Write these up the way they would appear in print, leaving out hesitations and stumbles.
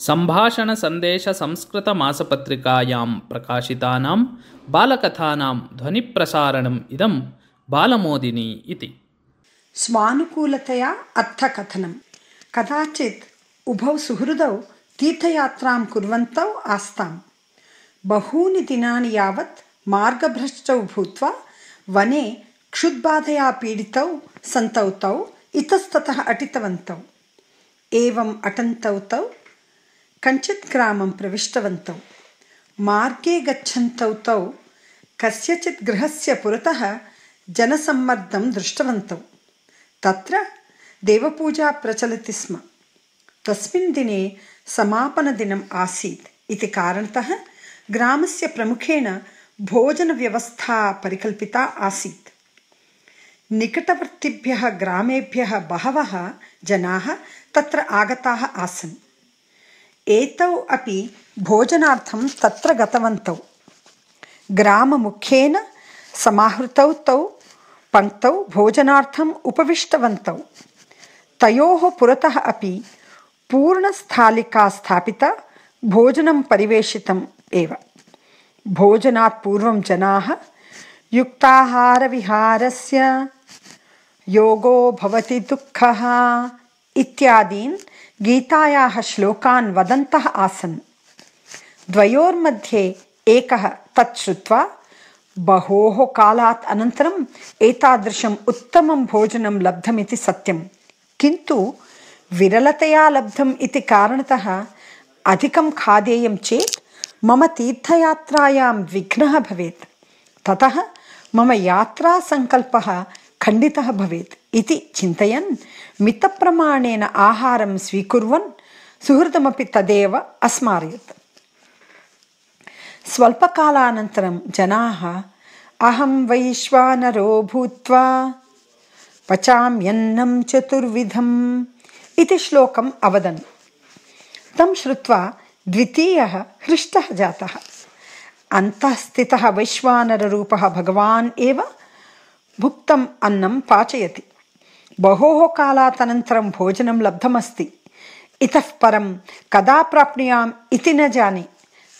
सम्भाषणसन्देशसंस्कृतमासपत्रिकायां प्रकाशितानां बालकथानां ध्वनिप्रसारणम् इदं बालमोदिनी इति। स्वानुकूलतया अर्थकथनं। कदाचित् उभौ सुहृदौ तीर्थयात्रां कुर्वन्तौ आस्ताम्। बहूनि दिनानि यावत् मार्गभ्रष्टौ भूत्वा वने क्षुद्बाधया पीडितौ सन्तौ तौ इतस्ततः अटितवन्तौ। एवम् अटन्तौ तौ कञ्चित् ग्रामं प्रविष्टवन्तौ। मार्गे गच्छन्तौ तौ कस्यचित् गृहस्य पुरतः जनसम्मर्दं दृष्टवन्तौ। तत्र देवपूजा प्रचलति स्म। तस्मिन् दिने समापनदिनम् आसीत् इति कारणतः ग्रामस्य प्रमुखेण भोजनव्यवस्था परिकल्पिता आसीत्। निकटवर्तिभ्यः ग्रामेभ्यः बहवः जनाः तत्र आगताः आसन्। एतौ अपि भोजनार्थं तत्र गतवन्तौ। ग्राममुख्येन समाहृतौ तौ पङ्क्तौ भोजनार्थम् उपविष्टवन्तौ। तयोः पुरतः अपि पूर्णस्थालिका स्थापिता, भोजनं परिवेशितम् एव। भोजनात् पूर्वं जनाः युक्ताहारविहारस्य योगो भवति दुःखः इत्यादीन् गीतायाः श्लोकान् वदन्तः आसन्। द्वयोर्मध्ये एकः तत् श्रुत्वा बहोः कालात् अनन्तरम् एतादृशम् उत्तमं भोजनं लब्धमिति सत्यं, किन्तु विरलतया लब्धम् इति कारणतः अधिकं खादेयं चेत् मम तीर्थयात्रायां विघ्नः भवेत्, ततः मम यात्रासङ्कल्पः खण्डितः भवेत् इति चिन्तयन् मितप्रमाणेन आहारं स्वीकुर्वन् सुहृदमपि तदेव अस्मारयत्। स्वल्पकालानन्तरं जनाः अहं वैश्वानरो भूत्वा पचाम्यन्नं चतुर्विधम् इति श्लोकम् अवदन्। तं श्रुत्वा द्वितीयः हृष्टः जातः। अन्तः स्थितः वैश्वानररूपः भगवान् एव भुक्तम् अन्नं पाचयति। बहोः कालात् अनन्तरं भोजनं लब्धमस्ति। इतः परं कदा प्राप्नुयाम् इति न जाने।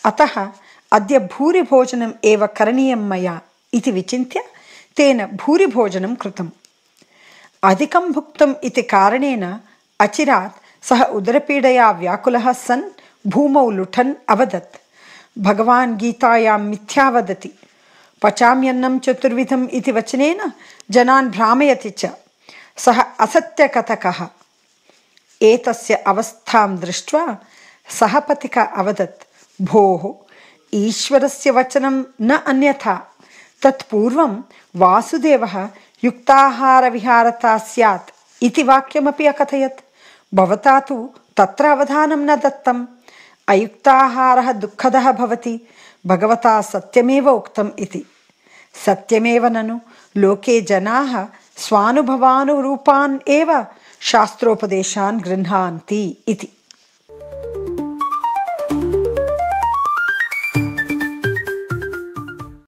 अतः अद्य भूरिभोजनम् एव करणीयं मया इति विचिन्त्य तेन भूरिभोजनं कृतम्। अधिकं भुक्तम् इति कारणेन अचिरात् सः उदरपीडया व्याकुलः सन् भूमौ लुठन् अवदत्, भगवान् गीतायां मिथ्या वदति, पचाम्यन्नं चतुर्विधम् इति वचनेन जनान् भ्रामयति च, सः असत्यकथकः। एतस्य अवस्थां दृष्ट्वा सहपथिकः अवदत्, भोः, ईश्वरस्य वचनं न अन्यथा। तत्पूर्वं वासुदेवः युक्ताहारविहारता स्यात् इति वाक्यमपि अकथयत्। भवता तु तत्र अवधानं न दत्तम्। अयुक्ताहारः दुःखदः भवति, भगवता सत्यमेव उक्तम् इति। सत्यमेव ननु लोके जनाः स्वानुभवानुरूपान् एव शास्त्रोपदेशान् गृह्णन्ति इति।